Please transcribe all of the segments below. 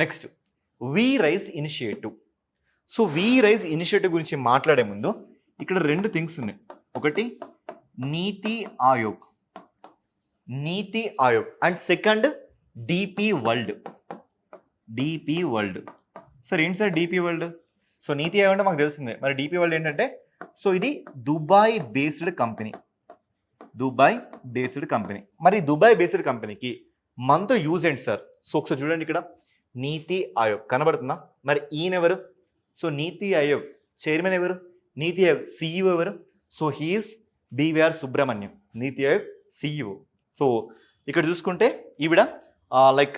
Next we rise initiative. So we rise initiative గురించి మాట్లాడే ముందు ఇక్కడ 2 థింగ్స్ ఉన్నాయి. ఒకటి నీతి ఆయోగ్, నీతి Aayog and second DP world. DP world sir ఏంటి సార్ డిపి వరల్డ్? సో నీతి ఆయోగ్ అంటే మాకు తెలిసిందే, మరి డిపి వరల్డ్ ఏంటంటే సో ఇది Dubai based company. Dubai based company. మరి దుబాయ్ బేస్డ్ కంపెనీకి మనతో యూజ్ ఏంటి సార్? సో ఒకసారి చూడండి, ఇక్కడ నీతి ఆయోగ్ కనబడుతుందా? మరి ఈయన ఎవరు? సో నీతి ఆయోగ్ చైర్మన్ ఎవరు? నీతి ఆయోగ్ సిఇఓ ఎవరు? సో హీఈస్ బివిఆర్ సుబ్రహ్మణ్యం, నీతి ఆయోగ్ సిఇఓ. సో ఇక్కడ చూసుకుంటే ఈవిడ లైక్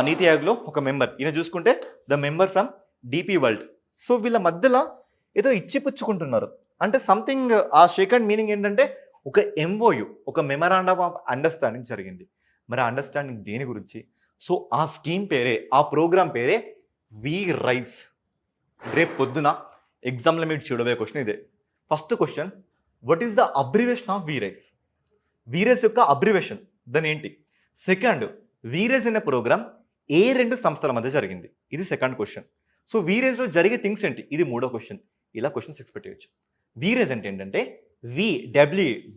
నీతి ఆయోగ్లో ఒక మెంబర్. ఈయన చూసుకుంటే the member from DP world. So వీళ్ళ మధ్యలో ఏదో ఇచ్చిపుచ్చుకుంటున్నారు. అంటే సంథింగ్ ఆ సెకండ్ మీనింగ్ ఏంటంటే ఒక ఎంఓయు, ఒక మెమరాండమ్ ఆఫ్ అండర్స్టాండింగ్ జరిగింది. మరి ఆ అండర్స్టాండింగ్ దేని గురించి? సో ఆ స్కీమ్ పేరే, ఆ ప్రోగ్రామ్ పేరే వి రైజ్. రేపు పొద్దున ఎగ్జామ్లో మీరు చూడబోయే క్వశ్చన్ ఇదే. First question, what is the abbreviation of we rise? We rise యొక్క అబ్రివేషన్ దాని ఏంటి? సెకండ్, వి రైజ్ అనే ప్రోగ్రామ్ ఏ 2 సంస్థల మధ్య జరిగింది? ఇది సెకండ్ క్వశ్చన్. సో వి రైజ్లో జరిగే థింగ్స్ ఏంటి? ఇది మూడో క్వశ్చన్. ఇలా క్వశ్చన్స్ ఎక్స్పెక్ట్ చేయొచ్చు. వి రైజ్ అంటే ఏంటంటే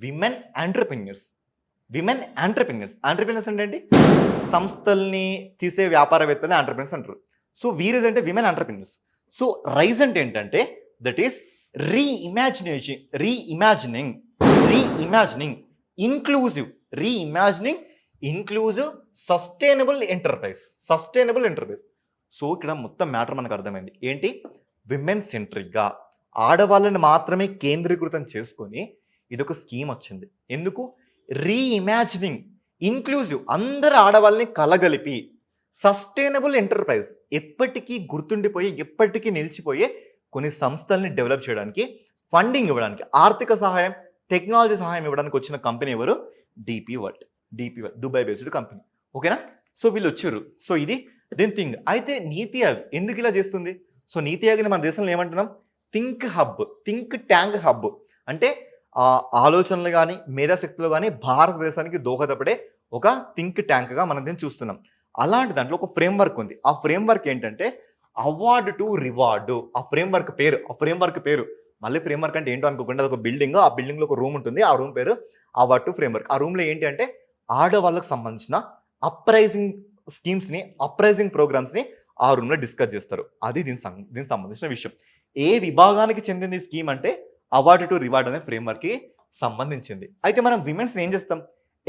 women entrepreneurs. Women entrepreneurs. Entrepreneurs అంటే ఏంటి? సంస్థల్ని తీసే వ్యాపారవేత్తలు ఎంటర్ప్రెన్యూర్స్ అంటారు. సో వి రైజ్ అంటే విమెన్ ఎంటర్ప్రెన్యూర్స్. సో రైజ్ అంటే ఏంటంటే that is reimagining inclusive sustainable enterprise. So ఇక్కడ మొత్తం మ్యాటర్ మనకు అర్థమైంది. ఏంటి? విమెన్ సెంట్రిక్గా ఆడవాళ్ళని మాత్రమే కేంద్రీకృతం చేసుకొని ఇదొక స్కీమ్ వచ్చింది. ఎందుకు? రీఇమాజినింగ్ ఇంక్లూజివ్, అందరు ఆడవాళ్ళని కలగలిపి సస్టైనబుల్ ఎంటర్ప్రైజ్, ఎప్పటికీ గుర్తుండిపోయే, ఎప్పటికీ నిలిచిపోయే కొన్ని సంస్థల్ని డెవలప్ చేయడానికి, ఫండింగ్ ఇవ్వడానికి, ఆర్థిక సహాయం, టెక్నాలజీ సహాయం ఇవ్వడానికి వచ్చిన కంపెనీ ఎవరు? DP world. Dubai based company. ఓకేనా? సో వీళ్ళు వచ్చారు. సో ఇది దీని థింగ్. అయితే నీతి ఆయోగ్ ఎందుకు ఇలా చేస్తుంది? సో నీతి ఆయోగ్ని మన దేశంలో ఏమంటున్నాం? Think tank hub. అంటే ఆలోచనలు కానీ మేధాశక్తులు కానీ భారతదేశానికి దోహదపడే ఒక థింక్ ట్యాంక్గా మనం దీన్ని చూస్తున్నాం. అలాంటి దాంట్లో ఒక ఫ్రేమ్వర్క్ ఉంది. ఆ ఫ్రేమ్వర్క్ ఏంటంటే అవార్డు టు రివార్డు. ఆ ఫ్రేమ్వర్క్ పేరు మళ్ళీ ఫ్రేమ్వర్క్ అంటే ఏంటో అనుకోకుండా అది ఒక బిల్డింగ్. ఆ బిల్డింగ్లో ఒక రూమ్ ఉంటుంది. ఆ రూమ్ పేరు అవార్డు టు ఫ్రేమ్వర్క్. ఆ రూమ్లో ఏంటి అంటే ఆడవాళ్ళకు సంబంధించిన అప్రైజింగ్ స్కీమ్స్ని, అప్రైజింగ్ ప్రోగ్రామ్స్ని ఆ రూమ్లో డిస్కస్ చేస్తారు. అది దీనికి సంబంధించిన విషయం. ఏ విభాగానికి చెందింది స్కీమ్ అంటే అవార్డు టు రివార్డ్ అనే ఫ్రేమ్వర్క్కి సంబంధించింది. అయితే మనం విమెన్స్ ఏం చేస్తాం?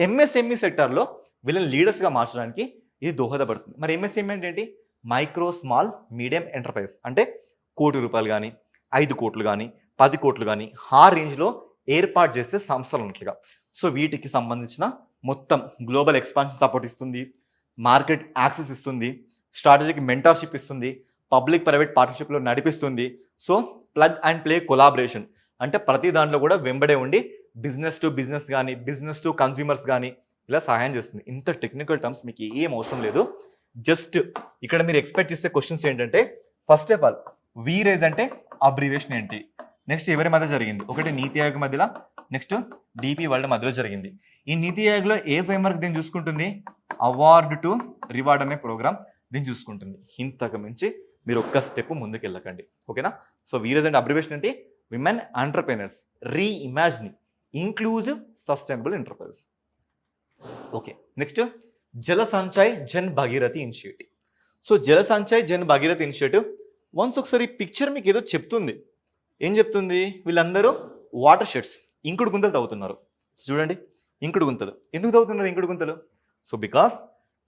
ఎంఎస్ఎంఈ సెక్టార్లో వీళ్ళని లీడర్స్గా మార్చడానికి ఇది దోహదపడుతుంది. మరి ఎంఎస్ఎంఈ అంటే ఏంటి? Micro small medium enterprise. అంటే ₹1,00,00,000 కానీ 5 కోట్లు కానీ 10 కోట్లు కానీ ఆ రేంజ్లో ఏర్పాటు చేస్తే సంస్థలు ఉన్నట్లుగా. సో వీటికి సంబంధించిన మొత్తం గ్లోబల్ ఎక్స్పాన్షన్ సపోర్ట్ ఇస్తుంది, మార్కెట్ యాక్సెస్ ఇస్తుంది, స్ట్రాటజిక్ మెంటర్షిప్ ఇస్తుంది, పబ్లిక్ ప్రైవేట్ పార్ట్నర్షిప్లో నడిపిస్తుంది. So plug and play collaboration అంటే ప్రతి దాంట్లో కూడా వెంబడే ఉండి బిజినెస్ టు బిజినెస్ కానీ, బిజినెస్ టు కన్స్యూమర్స్ కానీ ఇలా సహాయం చేస్తుంది. ఇంత టెక్నికల్ టర్మ్స్ మీకు ఏం అవసరం లేదు. జస్ట్ ఇక్కడ మీరు ఎక్స్పెక్ట్ చేసే క్వశ్చన్స్ ఏంటంటే first of all we rise అంటే అబ్రివేషన్ ఏంటి, నెక్స్ట్ ఎవరి మధ్య జరిగింది, ఒకటి నీతి ఆయోగ్ మధ్యలో, నెక్స్ట్ డిపి వరల్డ్ మధ్యలో జరిగింది. ఈ నీతి ఆయోగ్లో ఏ ఫ్రేమ్వర్క్ దీన్ని చూసుకుంటుంది? అవార్డు టు రివార్డ్ అనే ప్రోగ్రామ్ దీన్ని చూసుకుంటుంది. ఇంతకు మించి మీరు ఒక్క స్టెప్ ముందుకు వెళ్ళకండి. ఓకేనా? సో వి రైజ్ అంటే అబ్రివేషన్ ఏంటి? Women entrepreneurs reimagining inclusive sustainable enterprise. Okay, next జల సంచయ్ జన్ భగీరథి ఇనిషియేటివ్. సో జల సంచయ్ జన్ భగీరథి ఇనిషియేటివ్ వన్స్ ఒకసారి ఈ పిక్చర్ మీకు ఏదో చెప్తుంది. ఏం చెప్తుంది? వీళ్ళందరూ వాటర్ షెడ్స్, ఇంకుడు గుంతలు తవ్వుతున్నారు. చూడండి, ఇంకుడు గుంతలు ఎందుకు తవ్వుతున్నారు? ఇంకుడు గుంతలు so because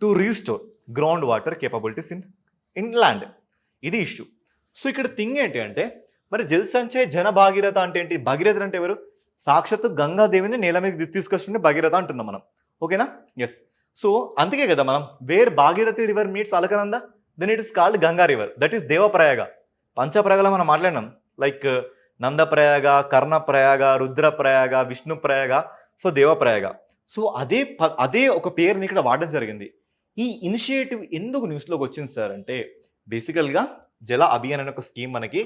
to restore ground water capabilities in land. ఇది ఇష్యూ. సో ఇక్కడ థింగ్ ఏంటి అంటే మరి జల్ సంచయ్ జన భాగీరథ అంటే ఏంటి? భగీరథ అంటే ఎవరు? సాక్షాత్తు గంగాదేవిని నేల మీద తీసుకొచ్చింది భగీరథ అంటున్నాం మనం. ఓకేనా? ఎస్. సో అందుకే కదా మనం where Bhagirathi river meets Alaknanda then it is called Ganga river, that is Devprayag. పంచప్రయాగలో మనం మాట్లాడినాం, like Nandprayag, Karnaprayag, Rudraprayag, Vishnuprayag, so Devprayag. So అదే ఒక పేరుని ఇక్కడ వాడడం జరిగింది. ఈ ఇనిషియేటివ్ ఎందుకు న్యూస్లోకి వచ్చింది సార్ అంటే బేసికల్గా జల అభియాన్ అనే ఒక స్కీమ్ మనకి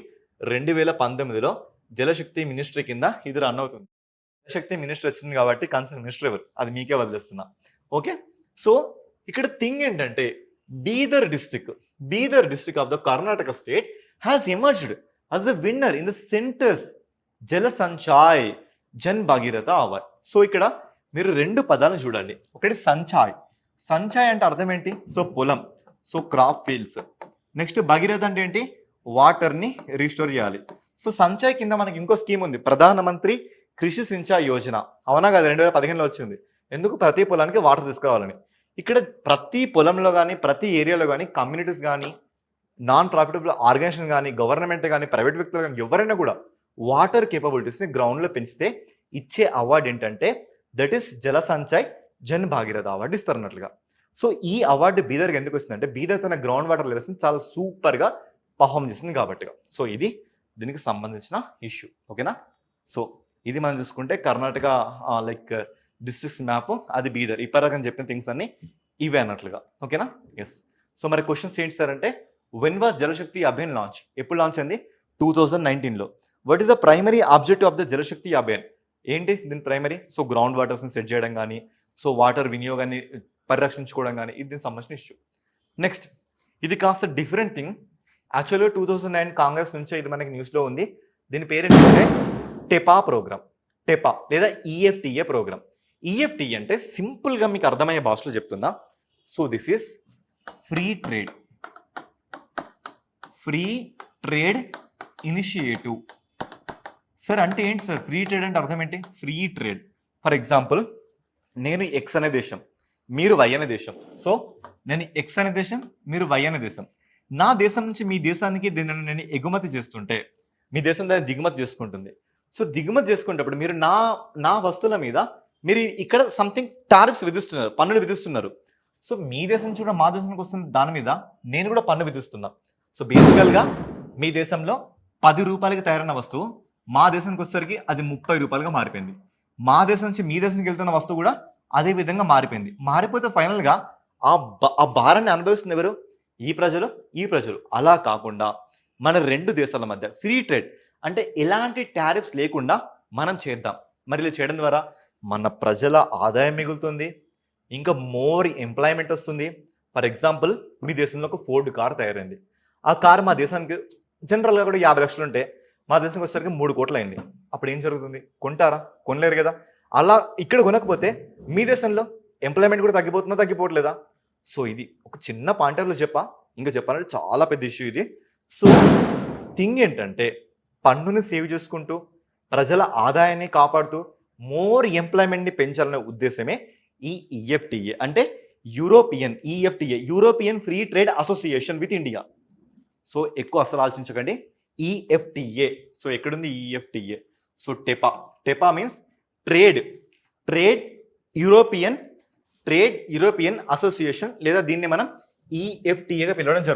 2019లో జలశక్తి మినిస్ట్రీ కింద ఇది రన్ అవుతుంది. జలశక్తి మినిస్ట్రీ వచ్చింది కాబట్టి కన్సర్న్ మినిస్టర్ ఎవరు అది మీకే వదిలేస్తున్నా. ఓకే, సో ఇక్కడ థింగ్ ఏంటంటే Bidar district of the Karnataka state has emerged as a winner in the centers జల సంచాయ్ జన్ భగీరథ అవార్డ్. సో ఇక్కడ మీరు రెండు పదాలను చూడండి. ఒకటి సంచాయ్ అంటే అర్థం ఏంటి? సో పొలం, so crop fields. Next Bhagiratha అంటే ఏంటి? వాటర్ని రీస్టోర్ చేయాలి. సో సంచాయ్ కింద మనకి ఇంకో స్కీమ్ ఉంది, ప్రధానమంత్రి కృషి సించాయ్ యోజన. అవునా కదా, 2015లో వచ్చింది. ఎందుకు? ప్రతి పొలానికి వాటర్ తీసుకురావాలని. ఇక్కడ ప్రతి పొలంలో కానీ ప్రతి ఏరియాలో కానీ కమ్యూనిటీస్ కానీ నాన్ ప్రాఫిటబుల్ ఆర్గనైజేషన్ కానీ గవర్నమెంట్ కానీ ప్రైవేట్ వ్యక్తులు కానీ ఎవరైనా కూడా వాటర్ కేపబిలిటీస్ని గ్రౌండ్లో పెంచితే ఇచ్చే అవార్డు ఏంటంటే దట్ ఈస్ జల సంచయ్ జన్ భాగీరథ అవార్డు ఇస్తారు అన్నట్లుగా. సో ఈ అవార్డు బీదర్కి ఎందుకు వచ్చిందంటే బీదర్ తన గ్రౌండ్ వాటర్ లెవెల్స్ని చాలా సూపర్గా పర్ఫామ్ చేసింది కాబట్టి. సో ఇది దీనికి సంబంధించిన ఇష్యూ. ఓకేనా? సో ఇది మనం చూసుకుంటే కర్ణాటక లైక్ డిస్ట్రిక్ట్స్ మ్యాప్, అది బీదర్. ఇప్పటిదాకా చెప్పిన థింగ్స్ అన్ని ఇవే అన్నట్లుగా. ఓకేనా? ఎస్. సో మరి క్వశ్చన్స్ ఏంటి సార్ అంటే when was Jal Shakti Abhiyan launch? ఎప్పుడు లాంచ్ అయింది? 2019లో. What is the primary objective of the Jal Shakti Abhiyan? ఏంటి దీని ప్రైమరీ? సో గ్రౌండ్ వాటర్స్ని సెట్ చేయడం కానీ, సో వాటర్ వినియోగాన్ని పరిరక్షించుకోవడం కానీ, ఇది దీనికి సంబంధించిన ఇష్యూ. నెక్స్ట్, ఇది కాస్త డిఫరెంట్ థింగ్. యాక్చువల్గా 2009 కాంగ్రెస్ నుంచే ఇది మనకి న్యూస్లో ఉంది. దీని పేరు ఏంటంటే టెపా ప్రోగ్రామ్, టెపా లేదా ఈఎఫ్టిఏ ప్రోగ్రామ్. ఈఎఫ్టిఏ అంటే సింపుల్గా మీకు అర్థమయ్యే భాషలో చెప్తున్నా. So this is free trade initiative. Sir అంటే ఏంటి సార్? ఫ్రీ ట్రేడ్ అంటే అర్థం ఏంటి? Free trade. ఫర్ ఎగ్జాంపుల్, నేను ఎక్స్ అనే దేశం, మీరు వై అనే దేశం. సో నేను ఎక్స్ అనే దేశం, మీరు వై అనే దేశం. నా దేశం నుంచి మీ దేశానికి దీనిని నేను ఎగుమతి చేస్తుంటే మీ దేశం దాన్ని దిగుమతి చేసుకుంటుంది. సో దిగుమతి చేసుకునేటప్పుడు మీరు నా వస్తువుల మీద మీరు ఇక్కడ సంథింగ్ టారిఫ్స్ విధిస్తున్నారు, పన్నులు విధిస్తున్నారు. సో మీ దేశం నుంచి కూడా మా దేశానికి వస్తున్న దాని మీద నేను కూడా పన్ను విధిస్తున్నా. సో బేసికల్గా మీ దేశంలో 10 రూపాయలకి తయారైన వస్తువు మా దేశానికి వచ్చేసరికి అది 30 రూపాయలుగా మారిపోయింది. మా దేశం నుంచి మీ దేశానికి వెళ్తున్న వస్తువు కూడా అదే విధంగా మారిపోయింది. మారిపోతే ఫైనల్గా ఆ భారాన్ని అనుభవిస్తుంది ఎవరు? ఈ ప్రజలు. అలా కాకుండా మన రెండు దేశాల మధ్య ఫ్రీ ట్రేడ్ అంటే ఎలాంటి టారిఫ్స్ లేకుండా మనం చేద్దాం. మరి ఇలా చేయడం ద్వారా మన ప్రజల ఆదాయం మిగులుతుంది, ఇంకా మోర్ ఎంప్లాయ్మెంట్ వస్తుంది. ఫర్ ఎగ్జాంపుల్, మీ దేశంలో ఒక ఫోర్డ్ కార్ తయారైంది. ఆ కార్ మా దేశానికి జనరల్గా కూడా 50 లక్షలు ఉంటే మా దేశానికి వచ్చేసరికి 3 కోట్లు అయింది. అప్పుడు ఏం జరుగుతుంది? కొంటారా? కొనలేరు కదా. అలా ఇక్కడ కొనకపోతే మీ దేశంలో ఎంప్లాయ్మెంట్ కూడా తగ్గిపోవట్లేదా? సో ఇది ఒక చిన్న పాయింటర్లో ఇంకా చెప్పాలంటే చాలా పెద్ద ఇష్యూ ఇది. సో థింగ్ ఏంటంటే పన్నుని సేవ్ చేసుకుంటూ ప్రజల ఆదాయాన్ని కాపాడుతూ మోర్ ఎంప్లాయ్మెంట్ని పెంచాలనే ఉద్దేశమే ఈ ఈఎఫ్టిఏ అంటే European free trade association with India. So ఎక్కువ అసలు ఆలోచించకండి. ఈఎఫ్టిఏ. సో ఎక్కడుంది EFTA? So టెపా means trade European association, లేదా దీన్ని మనం ఈఎఫ్టిఏగా పిలవడం జరుగుతుంది.